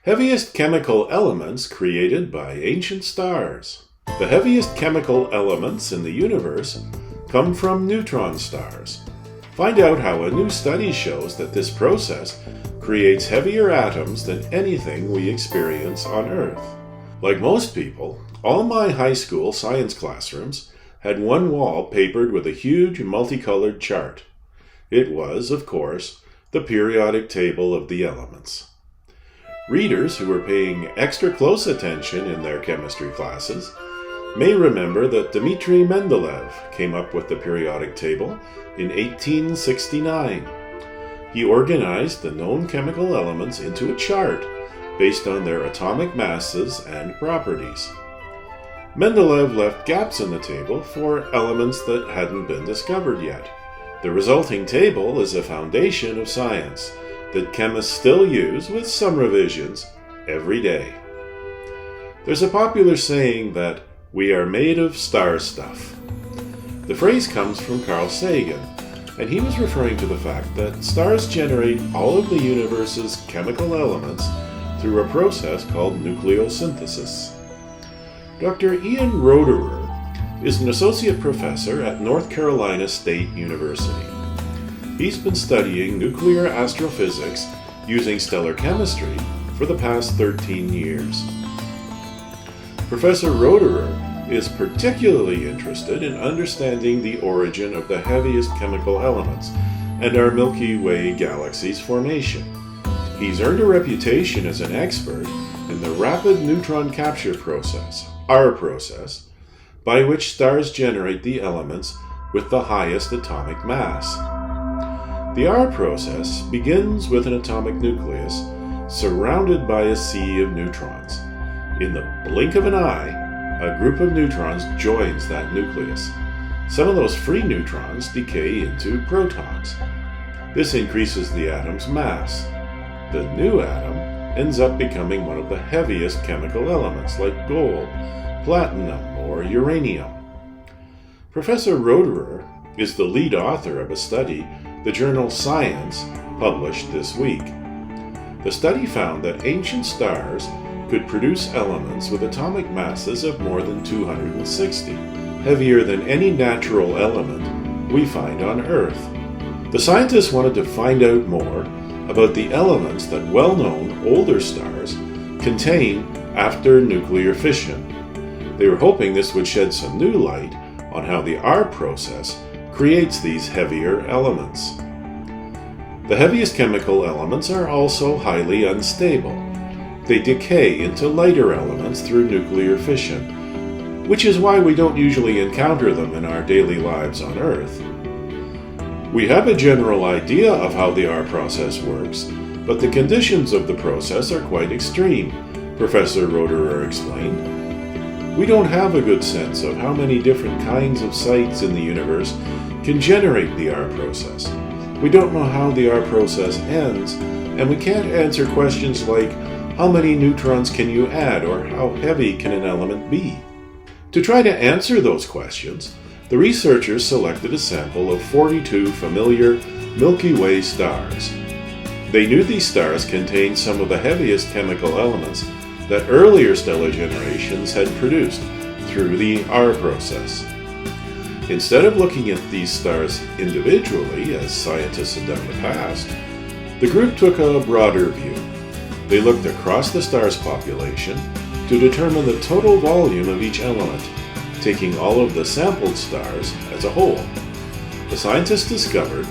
Heaviest chemical elements created by ancient stars. The heaviest chemical elements in the universe come from neutron stars. Find out how a new study shows that this process creates heavier atoms than anything we experience on Earth. Like most people, all my high school science classrooms had one wall papered with a huge multicolored chart. It was, of course, the periodic table of the elements. Readers who were paying extra close attention in their chemistry classes may remember that Dmitri Mendeleev came up with the periodic table in 1869. He organized the known chemical elements into a chart based on their atomic masses and properties. Mendeleev left gaps in the table for elements that hadn't been discovered yet. The resulting table is a foundation of science that chemists still use, with some revisions, every day. There's a popular saying that we are made of star stuff. The phrase comes from Carl Sagan, and he was referring to the fact that stars generate all of the universe's chemical elements through a process called nucleosynthesis. Dr. Ian Roederer is an associate professor at North Carolina State University. He's been studying nuclear astrophysics using stellar chemistry for the past 13 years. Professor Roederer is particularly interested in understanding the origin of the heaviest chemical elements and our Milky Way galaxy's formation. He's earned a reputation as an expert in the rapid neutron capture process, our process, by which stars generate the elements with the highest atomic mass. The R process begins with an atomic nucleus surrounded by a sea of neutrons. In the blink of an eye, a group of neutrons joins that nucleus. Some of those free neutrons decay into protons. This increases the atom's mass. The new atom ends up becoming one of the heaviest chemical elements, like gold, platinum, or uranium. Professor Roederer is the lead author of a study the journal Science published this week. The study found that ancient stars could produce elements with atomic masses of more than 260, heavier than any natural element we find on Earth. The scientists wanted to find out more about the elements that well-known older stars contain after nuclear fission. They were hoping this would shed some new light on how the R process creates these heavier elements. The heaviest chemical elements are also highly unstable. They decay into lighter elements through nuclear fission, which is why we don't usually encounter them in our daily lives on Earth. We have a general idea of how the R process works, but the conditions of the process are quite extreme, Professor Roederer explained. We don't have a good sense of how many different kinds of sites in the universe can generate the R process. We don't know how the R process ends, and we can't answer questions like how many neutrons can you add or how heavy can an element be. To try to answer those questions, the researchers selected a sample of 42 familiar Milky Way stars. They knew these stars contained some of the heaviest chemical elements that earlier stellar generations had produced through the R process. Instead of looking at these stars individually, as scientists had done in the past, the group took a broader view. They looked across the star's population to determine the total volume of each element, taking all of the sampled stars as a whole. The scientists discovered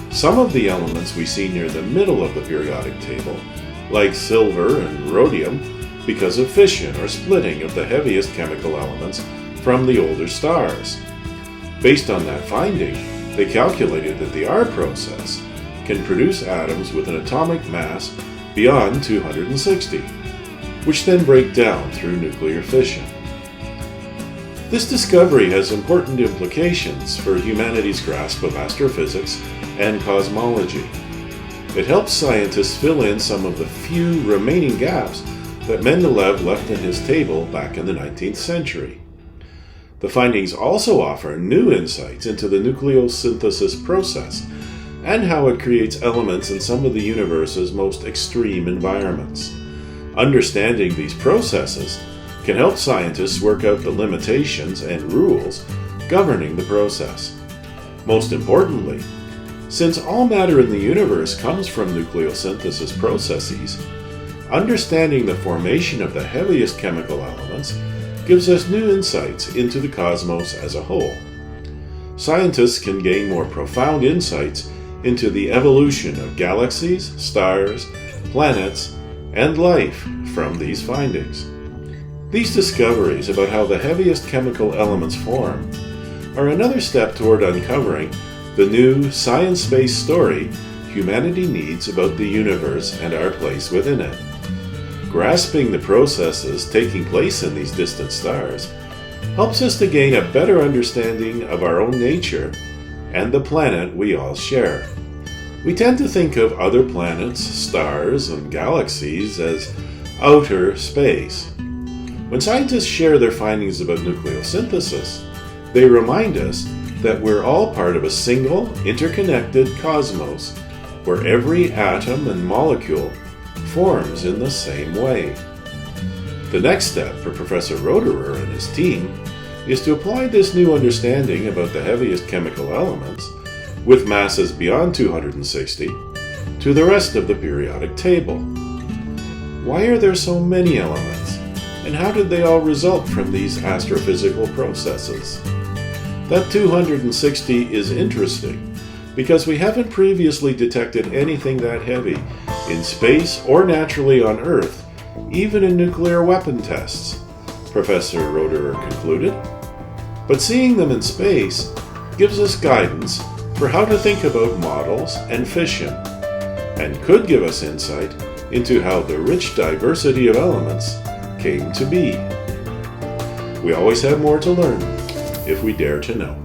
some of the elements we see near the middle of the periodic table, like silver and rhodium, because of fission or splitting of the heaviest chemical elements from the older stars. Based on that finding, they calculated that the R process can produce atoms with an atomic mass beyond 260, which then break down through nuclear fission. This discovery has important implications for humanity's grasp of astrophysics and cosmology. It helps scientists fill in some of the few remaining gaps that Mendeleev left in his table back in the 19th century. The findings also offer new insights into the nucleosynthesis process and how it creates elements in some of the universe's most extreme environments. Understanding these processes can help scientists work out the limitations and rules governing the process. Most importantly, since all matter in the universe comes from nucleosynthesis processes, understanding the formation of the heaviest chemical elements gives us new insights into the cosmos as a whole. Scientists can gain more profound insights into the evolution of galaxies, stars, planets, and life from these findings. These discoveries about how the heaviest chemical elements form are another step toward uncovering the new science-based story humanity needs about the universe and our place within it. Grasping the processes taking place in these distant stars helps us to gain a better understanding of our own nature and the planet we all share. We tend to think of other planets, stars, and galaxies as outer space. When scientists share their findings about nucleosynthesis, they remind us that we're all part of a single, interconnected cosmos, where every atom and molecule forms in the same way. The next step for Professor Roederer and his team is to apply this new understanding about the heaviest chemical elements, with masses beyond 260, to the rest of the periodic table. Why are there so many elements, and how did they all result from these astrophysical processes? That 260 is interesting because we haven't previously detected anything that heavy in space or naturally on Earth, even in nuclear weapon tests, Professor Roederer concluded. But seeing them in space gives us guidance for how to think about models and fission, and could give us insight into how the rich diversity of elements came to be. We always have more to learn if we dare to know.